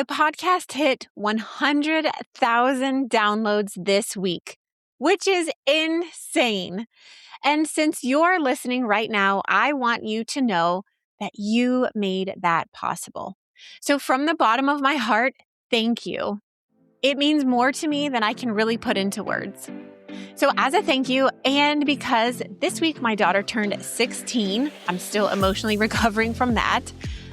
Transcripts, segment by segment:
The podcast hit 100,000 downloads this week, which is insane. And since you're listening right now, I want you to know that you made that possible. So from the bottom of my heart, thank you. It means more to me than I can really put into words. So as a thank you, and because this week my daughter turned 16, I'm still emotionally recovering from that,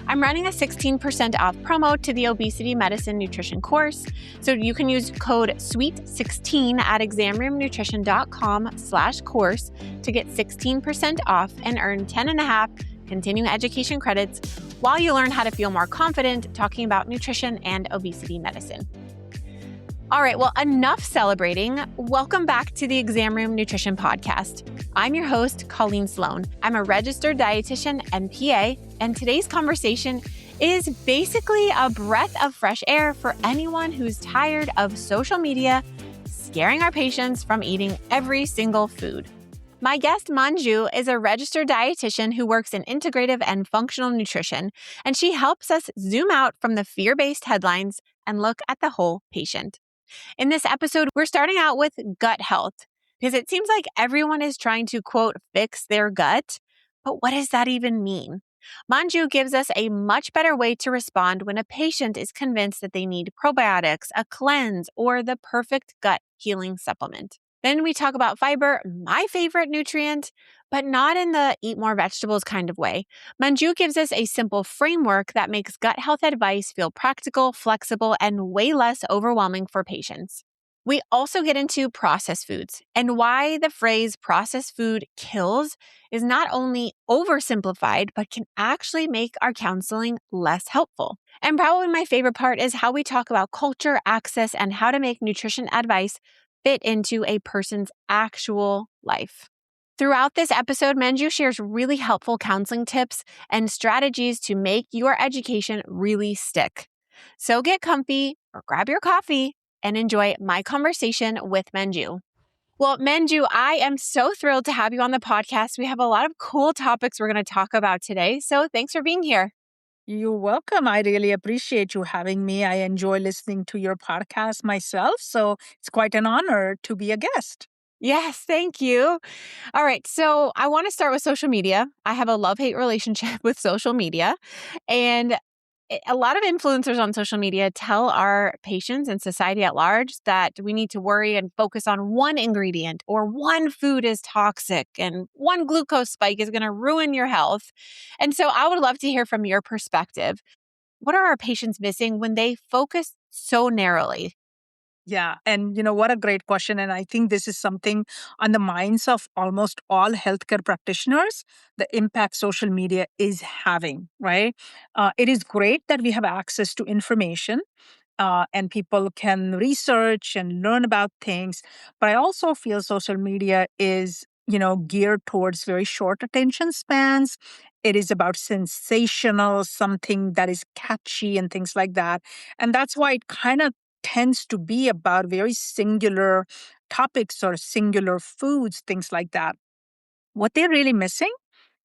I'm running a 16% off promo to the Obesity Medicine Nutrition course. So you can use code SWEET16 at examroomnutrition.com/course to get 16% off and earn 10.5 continuing education credits while you learn how to feel more confident talking about nutrition and obesity medicine. All right, well, enough celebrating. Welcome back to the Exam Room Nutrition Podcast. I'm your host, Colleen Sloan. I'm a registered dietitian, NPA, and today's conversation is basically a breath of fresh air for anyone who's tired of social media scaring our patients from eating every single food. My guest, Manju, is a registered dietitian who works in integrative and functional nutrition, and she helps us zoom out from the fear-based headlines and look at the whole patient. In this episode, we're starting out with gut health because it seems like everyone is trying to, quote, fix their gut. But what does that even mean? Manju gives us a much better way to respond when a patient is convinced that they need probiotics, a cleanse, or the perfect gut healing supplement. Then we talk about fiber, my favorite nutrient, but not in the eat more vegetables kind of way. Manju gives us a simple framework that makes gut health advice feel practical, flexible, and way less overwhelming for patients. We also get into processed foods and why the phrase processed food kills is not only oversimplified, but can actually make our counseling less helpful. And probably my favorite part is how we talk about culture, access, and how to make nutrition advice fit into a person's actual life. Throughout this episode, Manju shares really helpful counseling tips and strategies to make your education really stick. So get comfy or grab your coffee and enjoy my conversation with Manju. Well, Manju, I am so thrilled to have you on the podcast. We have a lot of cool topics we're going to talk about today. So thanks for being here. You're welcome. I really appreciate you having me. I enjoy listening to your podcast myself, so it's quite an honor to be a guest. Yes, thank you. All right, so I want to start with social media. I have a love-hate relationship with social media, and a lot of influencers on social media tell our patients and society at large that we need to worry and focus on one ingredient or one food is toxic and one glucose spike is going to ruin your health. And so I would love to hear from your perspective. What are our patients missing when they focus so narrowly? Yeah. And what a great question. And I think this is something on the minds of almost all healthcare practitioners, the impact social media is having, right? It is great that we have access to information and people can research and learn about things. But I also feel social media is, geared towards very short attention spans. It is about sensational, something that is catchy and things like that. And that's why it kind of tends to be about very singular topics or singular foods, things like that. What they're really missing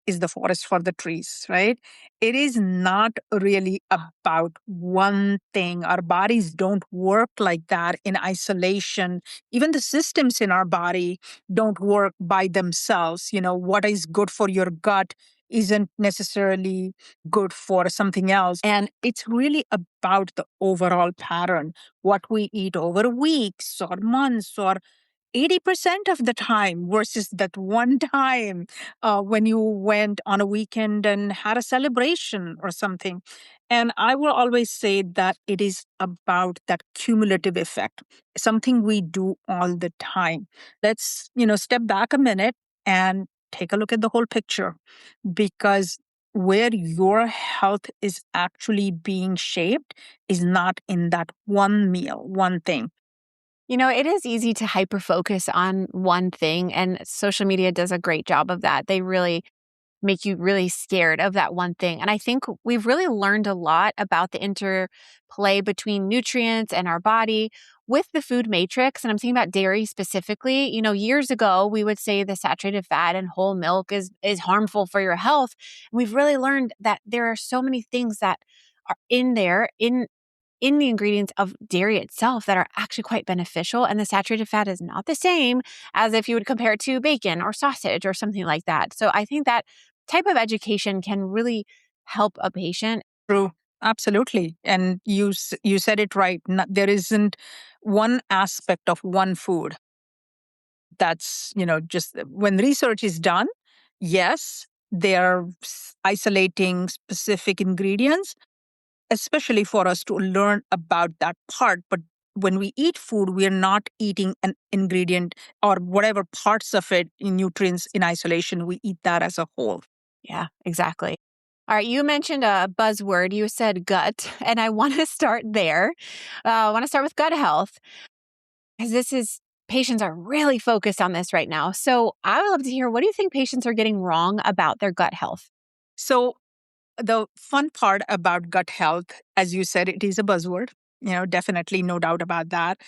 is the forest for the trees, right? It is not really about one thing. Our bodies don't work like that in isolation. Even the systems in our body don't work by themselves. What is good for your gut isn't necessarily good for something else. And it's really about the overall pattern, what we eat over weeks or months or 80% of the time versus that one time when you went on a weekend and had a celebration or something. And I will always say that it is about that cumulative effect, something we do all the time. Let's, step back a minute and take a look at the whole picture, because where your health is actually being shaped is not in that one meal, one thing. It is easy to hyper-focus on one thing, and social media does a great job of that. They really make you really scared of that one thing. And I think we've really learned a lot about the interplay between nutrients and our body with the food matrix. And I'm thinking about dairy specifically. Years ago, we would say the saturated fat in whole milk is harmful for your health. And we've really learned that there are so many things that are in there, in the ingredients of dairy itself that are actually quite beneficial. And the saturated fat is not the same as if you would compare it to bacon or sausage or something like that. So I think that type of education can really help a patient. True. Absolutely. And you said it right. There isn't one aspect of one food that's, just when research is done, yes, they're isolating specific ingredients, especially for us to learn about that part. But when we eat food, we are not eating an ingredient or whatever parts of it in nutrients in isolation. We eat that as a whole. Yeah, exactly. All right, you mentioned a buzzword. You said gut, and I want to start there. I want to start with gut health because patients are really focused on this right now. So I would love to hear, what do you think patients are getting wrong about their gut health? So the fun part about gut health, as you said, it is a buzzword. Definitely, no doubt about that.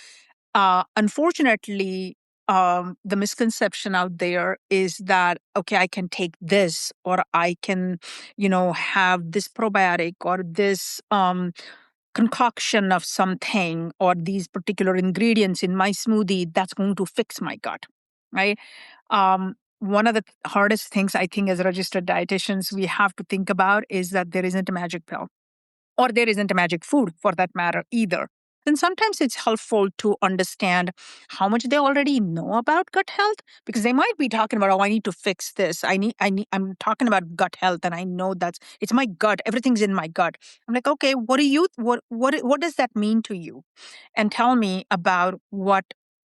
Unfortunately, the misconception out there is that, okay, I can take this, or I can, have this probiotic or this concoction of something or these particular ingredients in my smoothie that's going to fix my gut, right? One of the hardest things I think as registered dietitians we have to think about is that there isn't a magic pill, or there isn't a magic food for that matter either. Then sometimes it's helpful to understand how much they already know about gut health, because they might be talking about, oh, I need to fix this. I'm talking about gut health, and I know it's my gut. Everything's in my gut. I'm like, okay, what does that mean to you? And tell me about what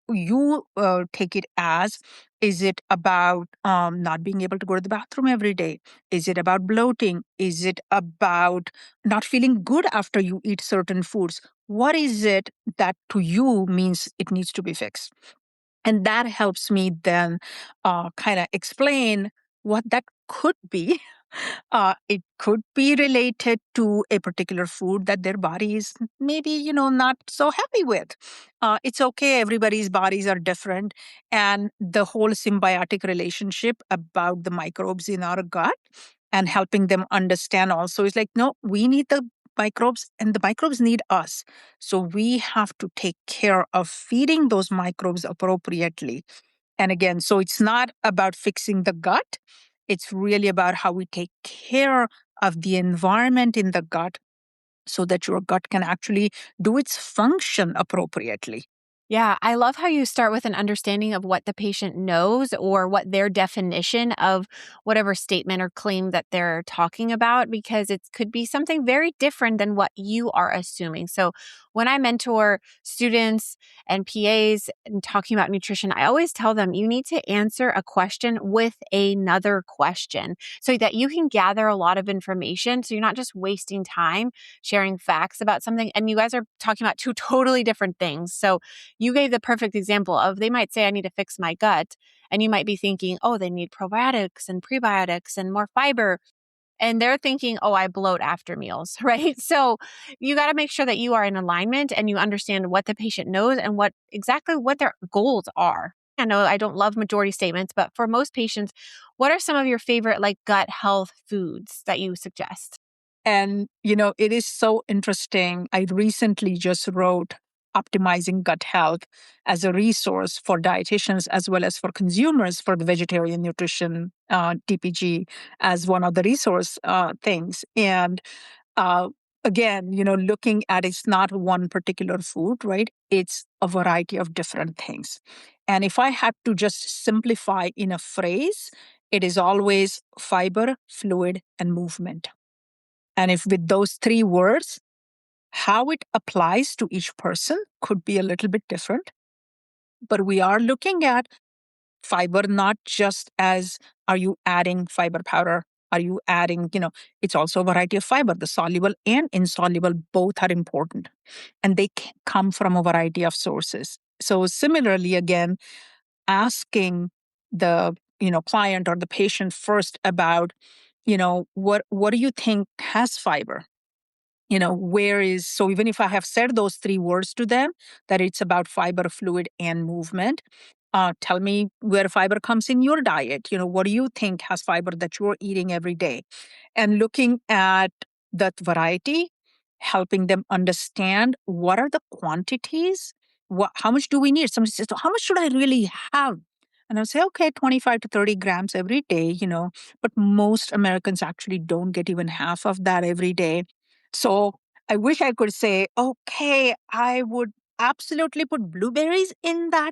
you take it as. Is it about not being able to go to the bathroom every day? Is it about bloating? Is it about not feeling good after you eat certain foods? What is it that to you means it needs to be fixed? And that helps me then kind of explain what that could be. It could be related to a particular food that their body is maybe, not so happy with. It's okay. Everybody's bodies are different. And the whole symbiotic relationship about the microbes in our gut and helping them understand also is like, no, we need the microbes and the microbes need us. So we have to take care of feeding those microbes appropriately. And again, so it's not about fixing the gut. It's really about how we take care of the environment in the gut so that your gut can actually do its function appropriately. Yeah, I love how you start with an understanding of what the patient knows or what their definition of whatever statement or claim that they're talking about, because it could be something very different than what you are assuming. So when I mentor students and PAs and talking about nutrition, I always tell them you need to answer a question with another question so that you can gather a lot of information. So you're not just wasting time sharing facts about something. And you guys are talking about two totally different things. So you gave the perfect example of, they might say, I need to fix my gut. And you might be thinking, oh, they need probiotics and prebiotics and more fiber. And they're thinking, oh, I bloat after meals, right? So you got to make sure that you are in alignment and you understand what the patient knows and exactly what their goals are. I know I don't love majority statements, but for most patients, what are some of your favorite gut health foods that you suggest? And, it is so interesting. I recently just wrote Optimizing Gut Health as a resource for dietitians as well as for consumers for the vegetarian nutrition TPG as one of the resource things. And uh, again, looking at it's not one particular food, right? It's a variety of different things. And if I had to just simplify in a phrase, it is always fiber, fluid, and movement. And if with those three words, how it applies to each person could be a little bit different. But we are looking at fiber not just as, are you adding fiber powder? Are you adding, it's also a variety of fiber. The soluble and insoluble both are important. And they can come from a variety of sources. So similarly, again, asking the client or the patient first about, what do you think has fiber? So even if I have said those three words to them, that it's about fiber, fluid, and movement, tell me where fiber comes in your diet. What do you think has fiber that you're eating every day? And looking at that variety, helping them understand what are the quantities, how much do we need? Somebody says, "So how much should I really have?" And I'll say, okay, 25 to 30 grams every day, but most Americans actually don't get even half of that every day. So I wish I could say, okay, I would absolutely put blueberries in that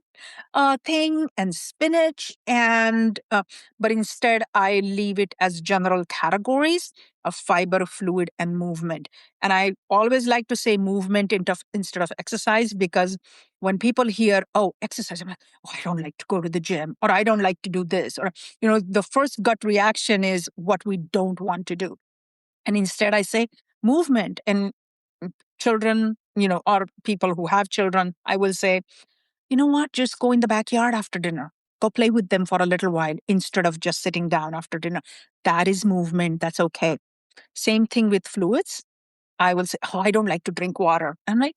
thing and spinach, but instead I leave it as general categories of fiber, fluid, and movement. And I always like to say movement instead of exercise, because when people hear, oh, exercise, I'm like, oh, I don't like to go to the gym, or I don't like to do this, or, the first gut reaction is what we don't want to do. And instead I say movement. And children, or people who have children, I will say, you know what, just go in the backyard after dinner. Go play with them for a little while instead of just sitting down after dinner. That is movement. That's okay. Same thing with fluids. I will say, oh, I don't like to drink water. I'm like,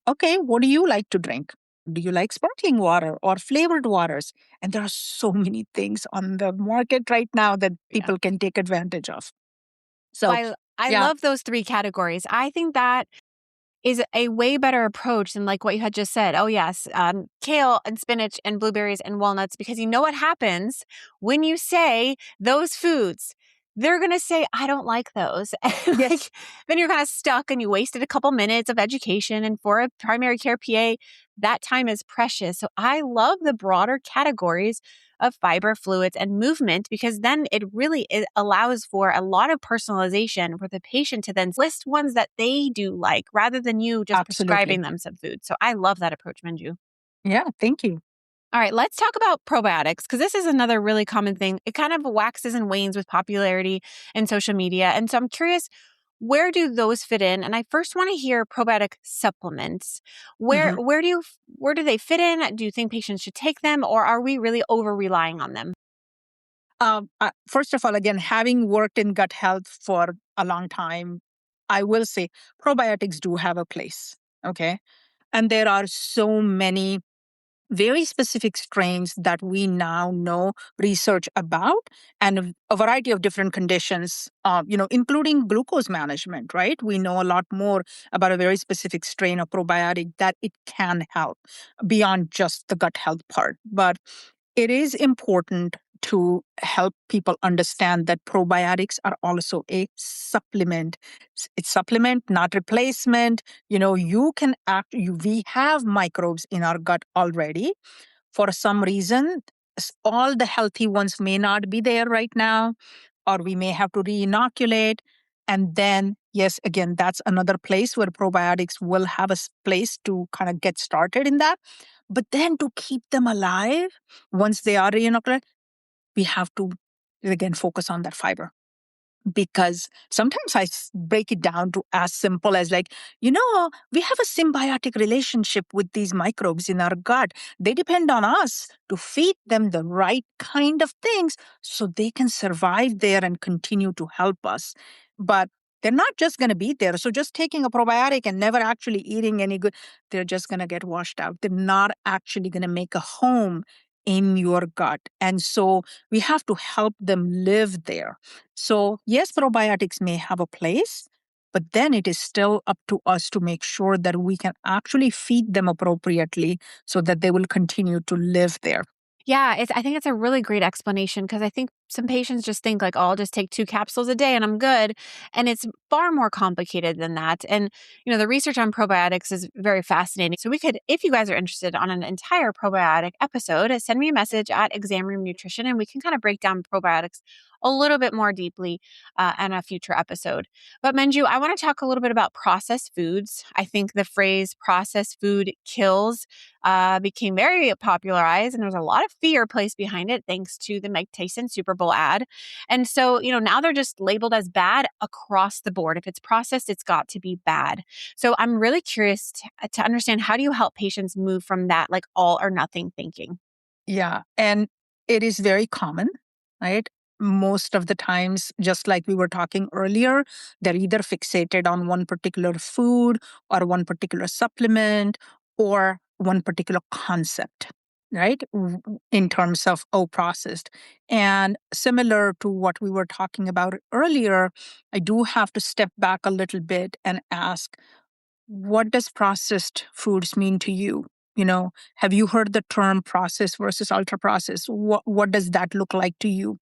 okay, what do you like to drink? Do you like sparkling water or flavored waters? And there are so many things on the market right now that Yeah. people can take advantage of. So, I yeah, love those three categories. I think that is a way better approach than like what you had just said. Oh, yes, kale and spinach and blueberries and walnuts, because you know what happens when you say those foods. They're going to say, I don't like those. And yes, like, then you're kind of stuck and you wasted a couple minutes of education. And for a primary care PA, that time is precious. So I love the broader categories of fiber, fluids, and movement, because then it allows for a lot of personalization for the patient to then list ones that they do like rather than you just absolutely. prescribing them some food. So I love that approach, Manju. Yeah, thank you. All right, let's talk about probiotics, because this is another really common thing. It kind of waxes and wanes with popularity and social media. And so I'm curious, where do those fit in? And I first want to hear probiotic supplements. Where Mhm. where do you where do they fit in? Do you think patients should take them, or are we really over relying on them? First of all, again, having worked in gut health for a long time, I will say probiotics do have a place. Okay. And there are so many very specific strains that we now know research about, and a variety of different conditions, including glucose management, right? We know a lot more about a very specific strain of probiotic that it can help beyond just the gut health part. But it is important to help people understand that probiotics are also a supplement. It's supplement, not replacement. You can we have microbes in our gut already. For some reason, all the healthy ones may not be there right now, or we may have to re-inoculate. And then, yes, again, that's another place where probiotics will have a place to kind of get started in that. But then to keep them alive, once they are re-inoculated, we have to, again, focus on that fiber, because sometimes break it down to as simple as, like, we have a symbiotic relationship with these microbes in our gut. They depend on us to feed them the right kind of things so they can survive there and continue to help us. But they're not just going to be there. So just taking a probiotic and never actually eating any good, they're just going to get washed out. They're not actually going to make a home in your gut. And so we have to help them live there. So, yes, probiotics may have a place, but then it is still up to us to make sure that we can actually feed them appropriately so that they will continue to live there. Yeah, I think it's a really great explanation, because I think some patients just think like, oh, I'll just take 2 capsules a day and I'm good. And it's far more complicated than that. And, the research on probiotics is very fascinating. So we could, if you guys are interested on an entire probiotic episode, send me a message at Exam Room Nutrition and we can kind of break down probiotics a little bit more deeply in a future episode. But Manju, I want to talk a little bit about processed foods. I think the phrase processed food kills became very popularized, and there was a lot of fear placed behind it thanks to the Mike Tyson Super Bowl ad. And so, now they're just labeled as bad across the board. If it's processed, it's got to be bad. So I'm really curious to understand, how do you help patients move from that like all or nothing thinking? Yeah. And it is very common, right? Most of the times, just like we were talking earlier, they're either fixated on one particular food or one particular supplement or one particular concept. right? In terms of processed. And similar to what we were talking about earlier, I do have to step back a little bit and ask, what does processed foods mean to you? Have you heard the term processed versus ultra processed? What does that look like to you?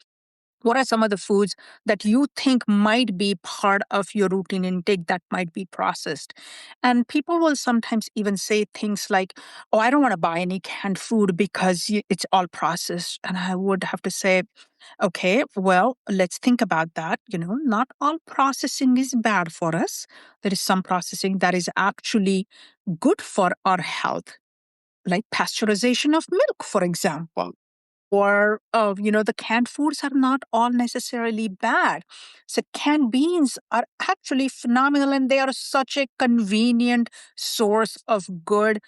What are some of the foods that you think might be part of your routine intake that might be processed? And people will sometimes even say things like, oh, I don't want to buy any canned food because it's all processed. And I would have to say, okay, well, let's think about that. Not all processing is bad for us. There is some processing that is actually good for our health, like pasteurization of milk, for example. Or, the canned foods are not all necessarily bad. So canned beans are actually phenomenal, and they are such a convenient source of good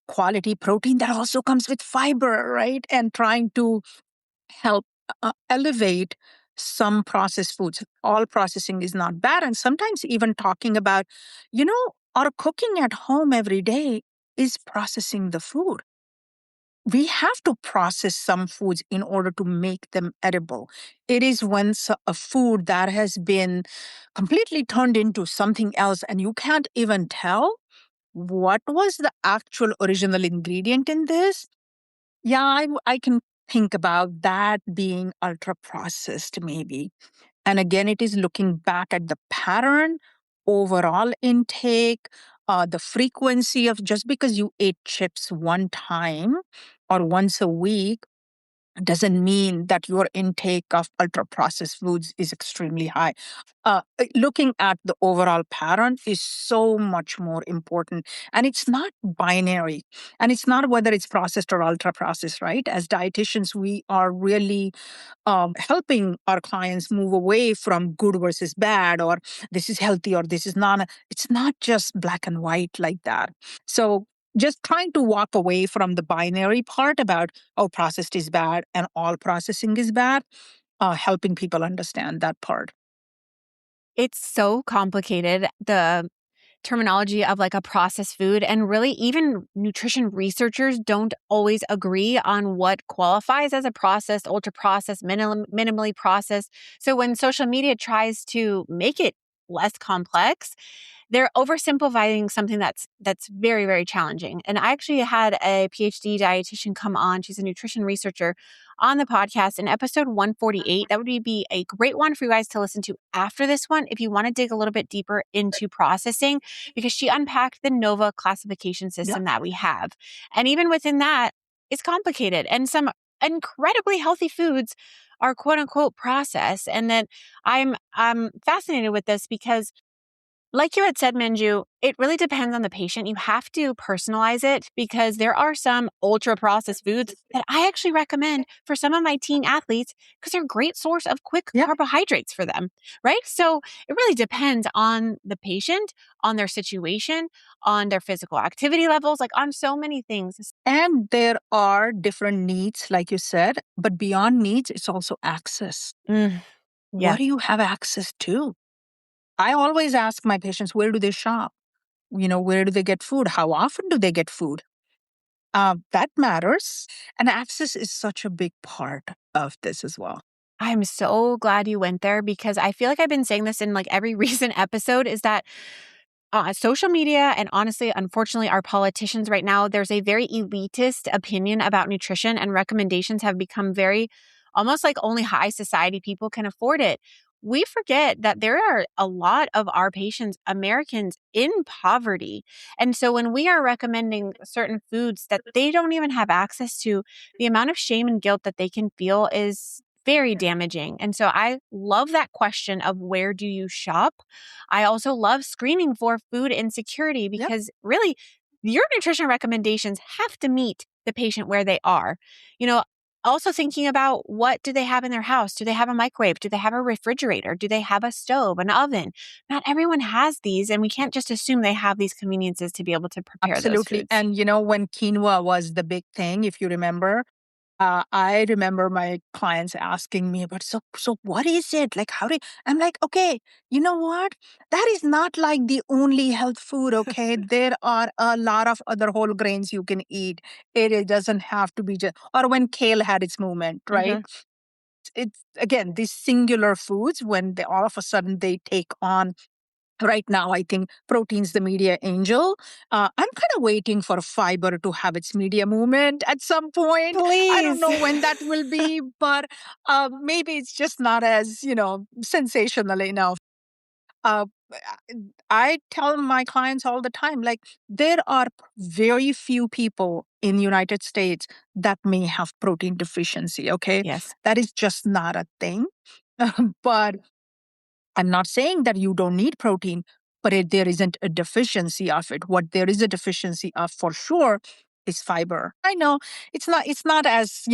quality protein that also comes with fiber, right? And trying to help elevate some processed foods. All processing is not bad. And sometimes even talking about, our cooking at home every day is processing the food. We have to process some foods in order to make them edible. It is when a food that has been completely turned into something else and you can't even tell what was the actual original ingredient in this. Yeah, I can think about that being ultra processed, maybe. And again, it is looking back at the pattern, overall intake, the frequency of just because you ate chips one time or once a week doesn't mean that your intake of ultra processed foods is extremely high. Looking at the overall pattern is so much more important. And it's not binary. And it's not whether it's processed or ultra processed, right? As dietitians, we are really helping our clients move away from good versus bad, or this is healthy or this is not. It's not just black and white like that. So just trying to walk away from the binary part about, oh, processed is bad and all processing is bad, helping people understand that part. It's so complicated, the terminology of like a processed food. And really, even nutrition researchers don't always agree on what qualifies as a processed, ultra processed, minimally processed. So when social media tries to make it less complex, they're oversimplifying something that's very, very challenging. And I actually had a PhD dietitian come on. She's a nutrition researcher on the podcast in episode 148. That would be a great one for you guys to listen to after this one if you want to dig a little bit deeper into processing, because she unpacked the NOVA classification Yeah. system that we have. And even within that, it's complicated. And some incredibly healthy foods are quote unquote processed. And then I'm fascinated with this because, like you had said, Manju, it really depends on the patient. You have to personalize it because there are some ultra processed foods that I actually recommend for some of my teen athletes because they're a great source of quick Yeah. carbohydrates for them, right? So it really depends on the patient, on their situation, on their physical activity levels, like on so many things. And there are different needs, like you said, but beyond needs, it's also access. Mm, What yeah. do you have access to? I always ask my patients, where do they shop? Where do they get food? How often do they get food? That matters. And access is such a big part of this as well. I'm so glad you went there because I feel like I've been saying this in like every recent episode is that social media and honestly, unfortunately, our politicians right now, there's a very elitist opinion about nutrition and recommendations have become very almost like only high society people can afford it. We forget that there are a lot of our patients, Americans, in poverty. And so when we are recommending certain foods that they don't even have access to, the amount of shame and guilt that they can feel is very damaging. And so I love that question of where do you shop? I also love screening for food insecurity Yep. because really your nutrition recommendations have to meet the patient where they are. You know, also thinking about what do they have in their house? Do they have a microwave? Do they have a refrigerator? Do they have a stove, an oven? Not everyone has these, and we can't just assume they have these conveniences to be able to prepare those Absolutely. foods. And when quinoa was the big thing, if you remember, I remember my clients asking me about, so what is it? Like, how do you, I'm like, okay, you know what? That is not like the only health food, okay? There are a lot of other whole grains you can eat. It doesn't have to be just, or when kale had its movement, right? Hmm. It's again, these singular foods, when they all of a sudden they take on. Right now, I think protein's the media angel. I'm kind of waiting for fiber to have its media movement at some point. I don't Please. know when that will be, but maybe it's just not as, sensational enough. Uh, I tell my clients all the time, like, there are very few people in the United States that may have protein deficiency, okay? Yes. That is just not a thing. But I'm not saying that you don't need protein, but there isn't a deficiency of it. What there is a deficiency of for sure is fiber. I know it's not as,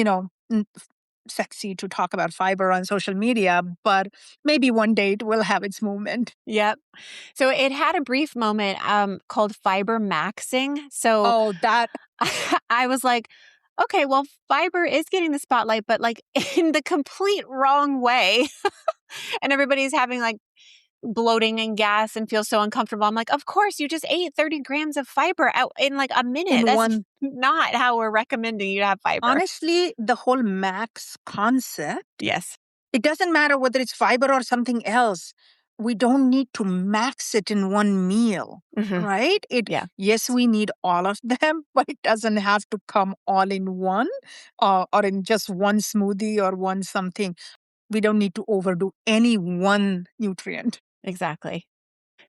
sexy to talk about fiber on social media, but maybe one day it will have its moment. Yep. So it had a brief moment called fiber maxing. So Oh, that I was like, okay, well, fiber is getting the spotlight, but like in the complete wrong way. And everybody's having like bloating and gas and feel so uncomfortable. I'm like, of course, you just ate 30 grams of fiber out in like a minute. in That's one not how we're recommending you to have fiber. honestly, the whole max concept. Yes. It doesn't matter whether it's fiber or something else. We don't need to max it in one meal, Hmm. right? Yeah, Yes, we need all of them, but it doesn't have to come all in one, or in just one smoothie or one something. We don't need to overdo any one nutrient. exactly.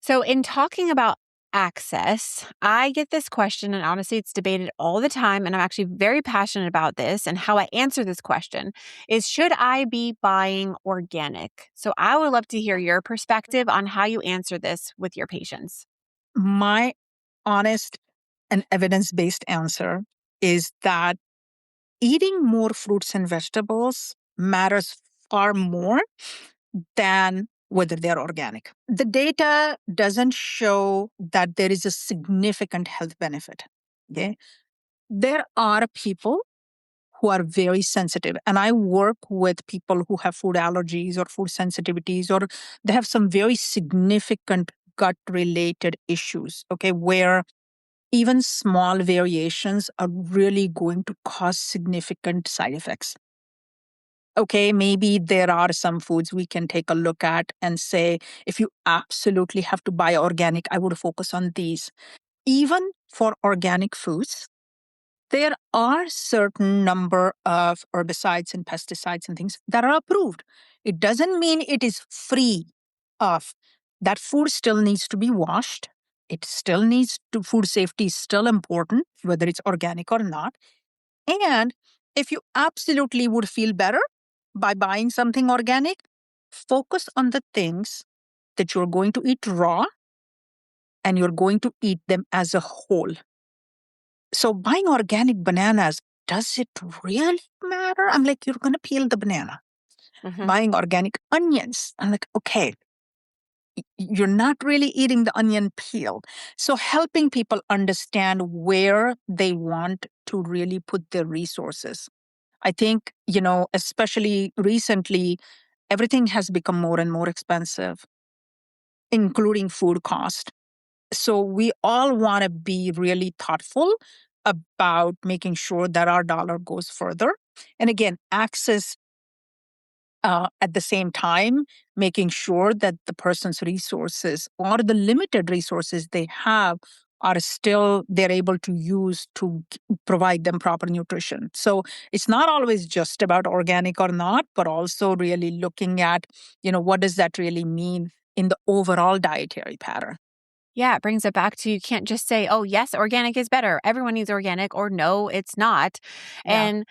So, in talking about access, I get this question, and honestly, it's debated all the time. And I'm actually very passionate about this. And how I answer this question is, should I be buying organic? So, I would love to hear your perspective on how you answer this with your patients. My honest and evidence based answer is that eating more fruits and vegetables matters far more than whether they're organic. The data doesn't show that there is a significant health benefit. Okay. There are people who are very sensitive, and I work with people who have food allergies or food sensitivities, or they have some very significant gut related issues, okay, where even small variations are really going to cause significant side effects. Okay, maybe there are some foods we can take a look at and say, if you absolutely have to buy organic, I would focus on these. Even for organic foods, there are certain number of herbicides and pesticides and things that are approved. It doesn't mean it is free of. That food still needs to be washed. It still needs to, food safety is still important, whether it's organic or not. And if you absolutely would feel better by buying something organic, focus on the things that you're going to eat raw and you're going to eat them as a whole. So buying organic bananas, does it really matter? I'm like, you're going to peel the banana. Hmm. Buying organic onions, I'm like, okay, you're not really eating the onion peel. So helping people understand where they want to really put their resources. I think, especially recently, everything has become more and more expensive, including food cost. So we all want to be really thoughtful about making sure that our dollar goes further. And again, access at the same time, making sure that the person's resources or the limited resources they have are still they're able to use to provide them proper nutrition. So it's not always just about organic or not, but also really looking at, what does that really mean in the overall dietary pattern? Yeah, it brings it back to you can't just say, oh, yes, organic is better. Everyone needs organic, or no, it's not. Yeah. And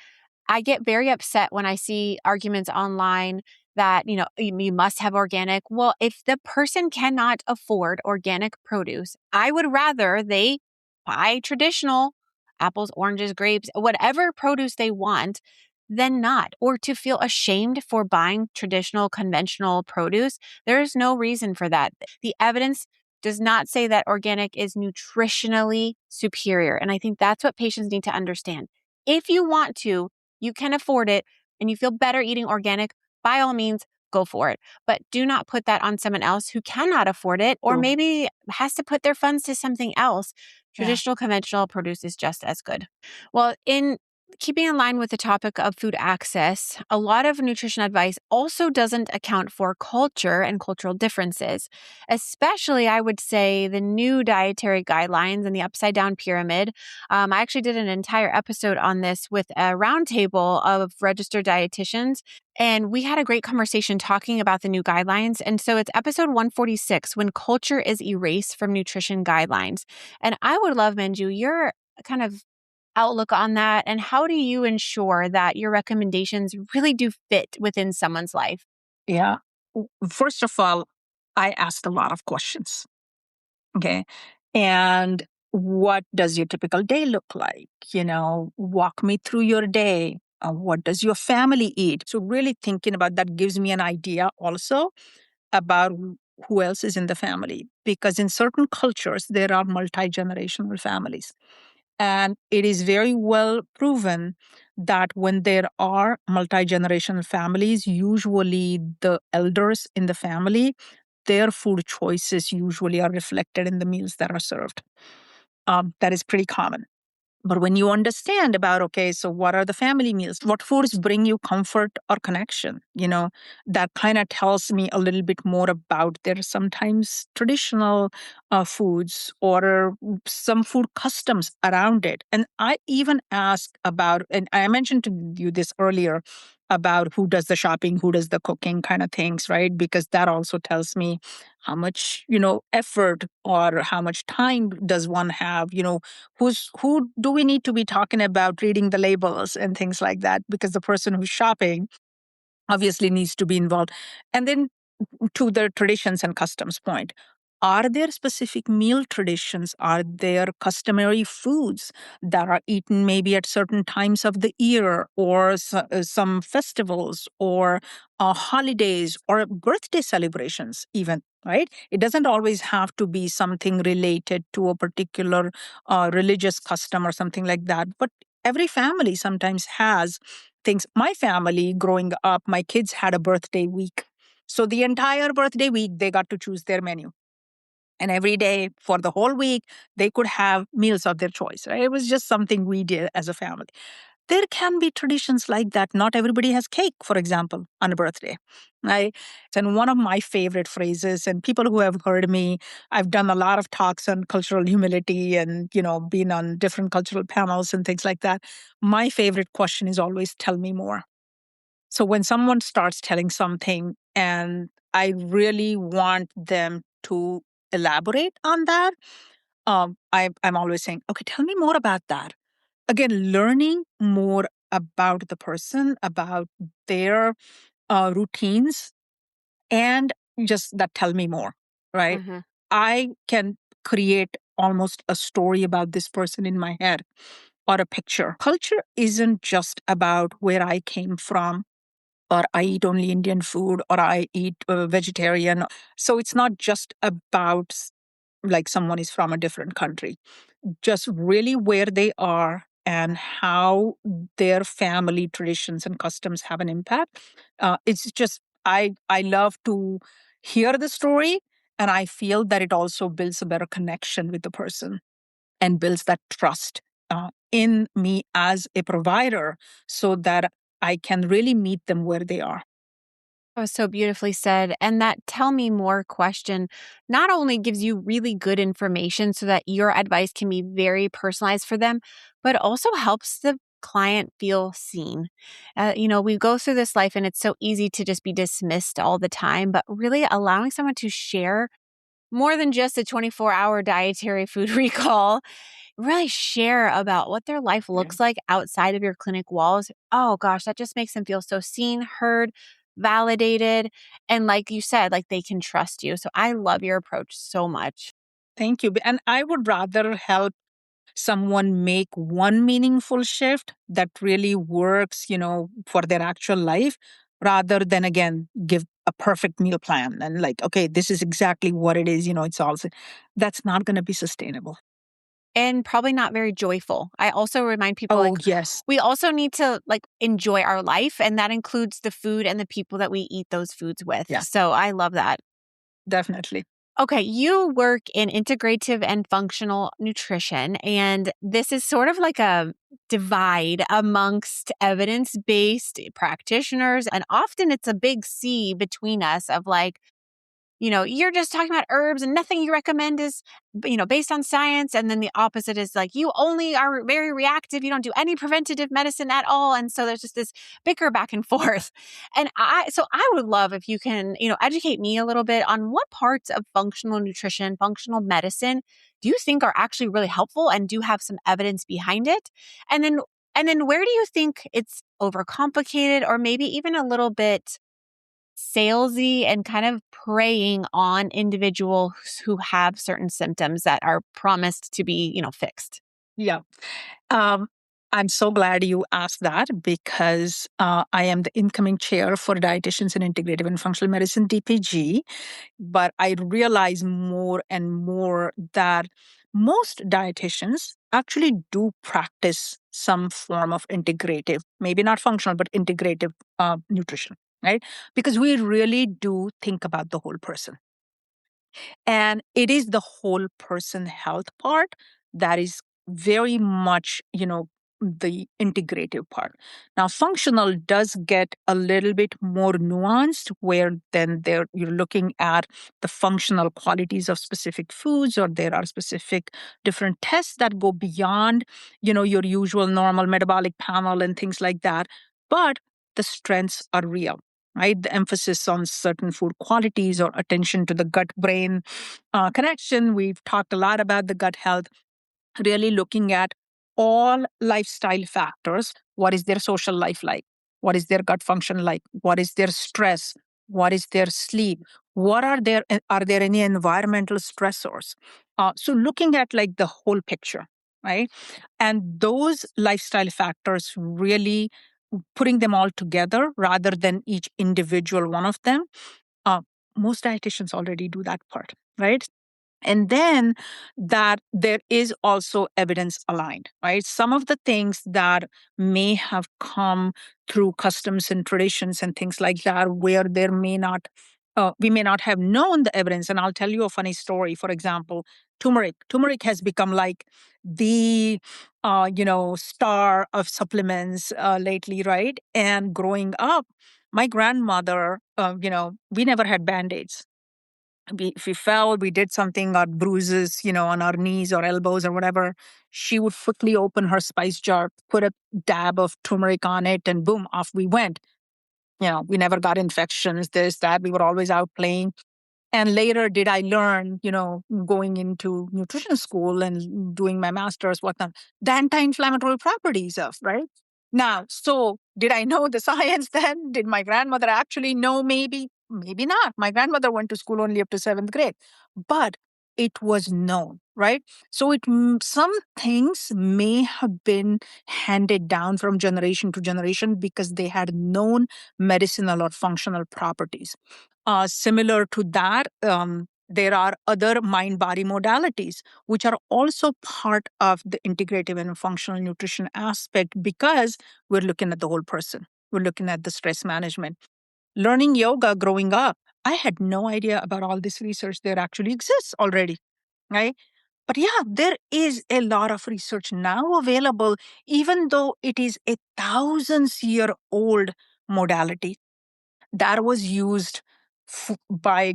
I get very upset when I see arguments online that, you must have organic. Well, if the person cannot afford organic produce, I would rather they buy traditional apples, oranges, grapes, whatever produce they want than not, or to feel ashamed for buying traditional, conventional produce. There is no reason for that. The evidence does not say that organic is nutritionally superior. And I think that's what patients need to understand. If you want to, you can afford it and you feel better eating organic, by all means, go for it. But do not put that on someone else who cannot afford it or True. maybe has to put their funds to something else. Yeah. Traditional conventional produce is just as good. Well, in keeping in line with the topic of food access, a lot of nutrition advice also doesn't account for culture and cultural differences, especially, I would say, the new dietary guidelines and the upside down pyramid. I actually did an entire episode on this with a roundtable of registered dietitians. And we had a great conversation talking about the new guidelines. And so it's episode 146, When Culture is Erased from Nutrition Guidelines. And I would love, Manju, your kind of outlook on that. And how do you ensure that your recommendations really do fit within someone's life? Yeah. First of all, I asked a lot of questions. Okay. And what does your typical day look like? Walk me through your day. What does your family eat? So, really thinking about that gives me an idea also about who else is in the family. Because in certain cultures, there are multi generational families. And it is very well proven that when there are multi generational families, usually the elders in the family, their food choices usually are reflected in the meals that are served. That is pretty common. But when you understand about, okay, so what are the family meals? What foods bring you comfort or connection? That kind of tells me a little bit more about their sometimes traditional foods or some food customs around it. And I even ask about, and I mentioned to you this earlier about who does the shopping, who does the cooking kind of things, right? Because that also tells me how much, effort or how much time does one have, who do we need to be talking about reading the labels and things like that, because the person who's shopping obviously needs to be involved. And then to the traditions and customs point, are there specific meal traditions? Are there customary foods that are eaten maybe at certain times of the year or some festivals or holidays or birthday celebrations, even? Right? It doesn't always have to be something related to a particular religious custom or something like that. But every family sometimes has things. My family growing up, my kids had a birthday week, so the entire birthday week, they got to choose their menu. And every day for the whole week, they could have meals of their choice. Right? It was just something we did as a family. There can be traditions like that. Not everybody has cake, for example, on a birthday. Right? And one of my favorite phrases, and people who have heard me, I've done a lot of talks on cultural humility and, been on different cultural panels and things like that. My favorite question is always, tell me more. So when someone starts telling something and I really want them to elaborate on that, I'm always saying, okay, tell me more about that. Again, learning more about the person, about their routines, and just that tell me more, right? Hmm. I can create almost a story about this person in my head or a picture. Culture isn't just about where I came from or I eat only Indian food, or I eat vegetarian. So it's not just about like someone is from a different country, just really where they are and how their family traditions and customs have an impact. It's just, I love to hear the story, and I feel that it also builds a better connection with the person and builds that trust in me as a provider so that I can really meet them where they are. That was so beautifully said. And that tell me more question not only gives you really good information so that your advice can be very personalized for them, but also helps the client feel seen. We go through this life and it's so easy to just be dismissed all the time, but really allowing someone to share more than just a 24-hour dietary food recall, really share about what their life Yeah. looks like outside of your clinic walls. Oh gosh, that just makes them feel so seen, heard, validated, and like you said, like they can trust you. So I love your approach so much. Thank you. And I would rather help someone make one meaningful shift that really works, for their actual life, rather than again give a perfect meal plan and like, okay, this is exactly what it is, it's all that's not going to be sustainable. and probably not very joyful. I also remind people Oh, yes, we also need to enjoy our life, and that includes the food and the people that we eat those foods with. yeah, So I love that. definitely. Okay, you work in integrative and functional nutrition, and this is sort of like a divide amongst evidence-based practitioners, and often it's a big C between us of you're just talking about herbs and nothing you recommend is, based on science. And then the opposite is you only are very reactive. You don't do any preventative medicine at all. And so there's just this bicker back and forth. And so I would love if you can, educate me a little bit on what parts of functional nutrition, functional medicine do you think are actually really helpful and do have some evidence behind it? And then, where do you think it's overcomplicated or maybe even a little bit salesy and kind of preying on individuals who have certain symptoms that are promised to be, fixed? Yeah. Um, I'm so glad you asked that because I am the incoming chair for dietitians in integrative and functional medicine, DPG. But I realize more and more that most dietitians actually do practice some form of integrative, maybe not functional, but integrative nutrition, right? Because we really do think about the whole person. And it is the whole person health part that is very much, the integrative part. Now, functional does get a little bit more nuanced, where then there you're looking at the functional qualities of specific foods, or there are specific different tests that go beyond, your usual normal metabolic panel and things like that. But the strengths are real, right? The emphasis on certain food qualities or attention to the gut brain connection. We've talked a lot about the gut health, really looking at all lifestyle factors. What is their social life like? What is their gut function like? What is their stress? What is their sleep? What are there any environmental stressors? So looking at the whole picture, right? And those lifestyle factors really putting them all together rather than each individual one of them. Uh, Most dietitians already do that part, right? And then that there is also evidence aligned, right? Some of the things that may have come through customs and traditions and things like that, where there may not, we may not have known the evidence. And I'll tell you a funny story. For example, turmeric. Turmeric has become like the, star of supplements lately, right? And growing up, my grandmother, we never had band-aids. If we fell, we did something, got bruises, on our knees or elbows or whatever, she would quickly open her spice jar, put a dab of turmeric on it, and boom, off we went. We never got infections, this, that. We were always out playing. And later did I learn, going into nutrition school and doing my master's, whatnot, the anti-inflammatory properties of, right? Now, so did I know the science then? Did my grandmother actually know? Maybe, maybe not. My grandmother went to school only up to seventh grade, but it was known, right? So some things may have been handed down from generation to generation because they had known medicinal or functional properties. Similar to that, there are other mind body modalities, which are also part of the integrative and functional nutrition aspect because we're looking at the whole person. We're looking at the stress management. Learning yoga growing up, I had no idea about all this research. There actually exists already, right? But yeah, there is a lot of research now available, even though it is a thousands year old modality that was used by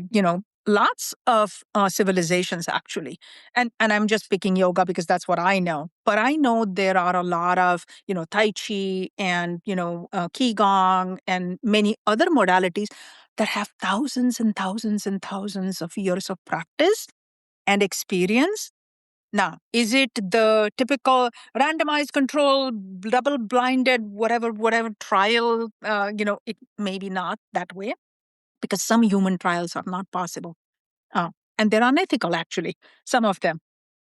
lots of civilizations actually. And I'm just picking yoga because that's what I know, but I know there are a lot of tai chi and qigong and many other modalities that have thousands and thousands and thousands of years of practice and experience. Now, is it the typical randomized control, double blinded, whatever trial? It maybe not that way because some human trials are not possible. And they're unethical, actually, some of them.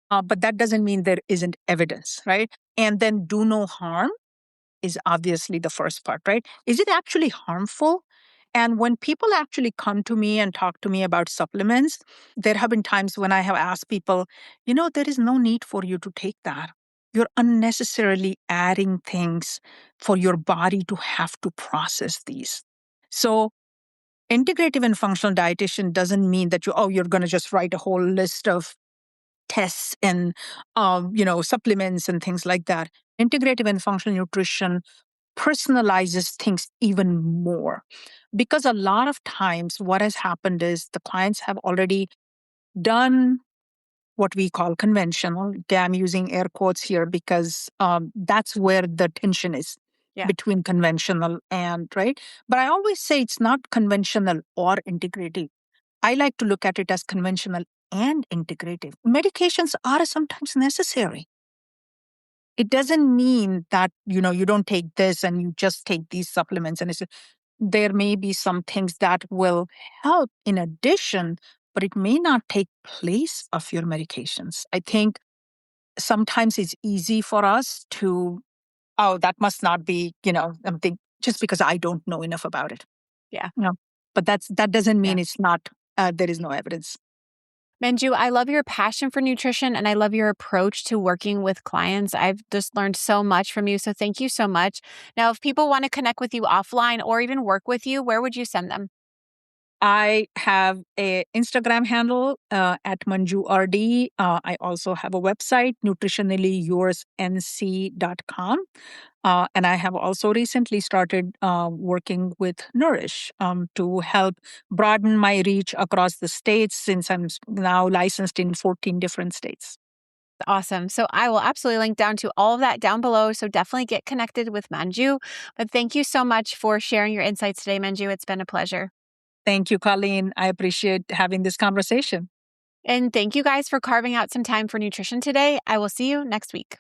But that doesn't mean there isn't evidence, right? And then do no harm is obviously the first part, right? Is it actually harmful? And when people actually come to me and talk to me about supplements, there have been times when I have asked people, there is no need for you to take that. You're unnecessarily adding things for your body to have to process these. So, integrative and functional dietitian doesn't mean that you're going to just write a whole list of tests and supplements and things like that. Integrative and functional nutrition personalizes things even more, because a lot of times what has happened is the clients have already done what we call conventional. Okay, I'm using air quotes here because that's where the tension is Yeah. between conventional and right. But I always say it's not conventional or integrative. I like to look at it as conventional and integrative. Medications are sometimes necessary. It doesn't mean that, you don't take this and you just take these supplements. And there may be some things that will help in addition, but it may not take place of your medications. I think sometimes it's easy for us to, oh, that must not be, something just because I don't know enough about it. Yeah. No, but that doesn't mean Yeah. it's not, there is no evidence. Manju, I love your passion for nutrition and I love your approach to working with clients. I've just learned so much from you. So thank you so much. Now, if people want to connect with you offline or even work with you, where would you send them? I have a Instagram handle at Manju RD. I also have a website, nutritionallyyoursnc.com. And I have also recently started working with Nourish to help broaden my reach across the states, since I'm now licensed in 14 different states. Awesome. So I will absolutely link down to all of that down below. So definitely get connected with Manju. But thank you so much for sharing your insights today, Manju. It's been a pleasure. Thank you, Colleen. I appreciate having this conversation. And thank you guys for carving out some time for nutrition today. I will see you next week.